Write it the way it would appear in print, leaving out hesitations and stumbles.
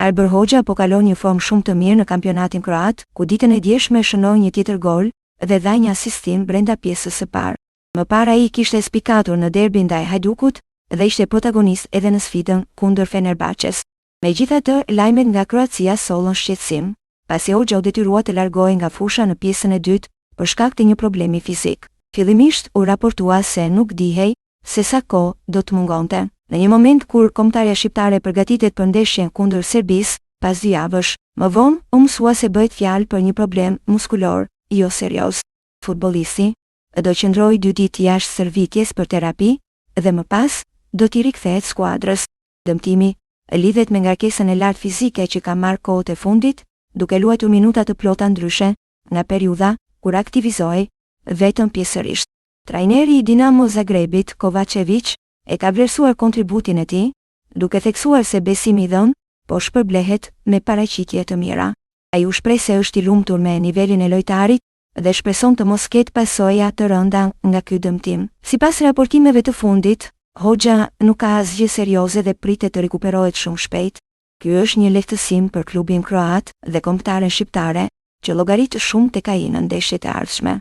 Arber Hoxha po kalon një formë shumë të mirë në kampionatin kroat, ku ditën e djeshme shënoi një tjetër gol dhe dha një asistim brenda pjesës së parë. Më parë ai kishte spikatur në derbin ndaj Hajdukut dhe ishte protagonist edhe në sfidën kundër Fenerbahçes. Megjithatë, lajmet nga Kroacia sollën shqetësim, pasi Hoxha u detyrua të largohej nga fusha në pjesën e dytë për shkak të një problemi fizik. Fillimisht u raportua se nuk dihej se sa kohë do të mungonte. Në një moment kur kombëtarja shqiptare përgatitet për ndeshjen kundër Serbisë, pas 2 javësh, më vonë u mësua se bëhet fjalë për një problem muskulor, jo serioz. Futbollisti do qëndrojë 2 ditë jashtë stërvitjes për terapi dhe më pas do t'i rikthehet skuadrës. Dëmtimi lidhet me ngarkesën e lartë fizike që ka marrë kohët e fundit, duke luajtur minuta të plota ndryshe nga periudha kur aktivizohej vetëm pjesërisht. Trajneri i Dinamo Zagrebit, Kovačević, e ka vlerësuar kontributin e tij, duke theksuar se besimi i dhënë po shpërblehet me paraqitje të mira. Ai u shpreh se është i lumtur me nivelin e lojtarit dhe shpreson të mos ketë pasoja të rënda nga ky dëmtim. Sipas raportimeve të fundit, Hoxha nuk ka asgjë serioze dhe pritet të rikuperohet shumë shpejt. Ky është një lehtësim për klubin kroat dhe kombëtaren shqiptare, që llogarit shumë tek ai në ndeshjet e ardhshme.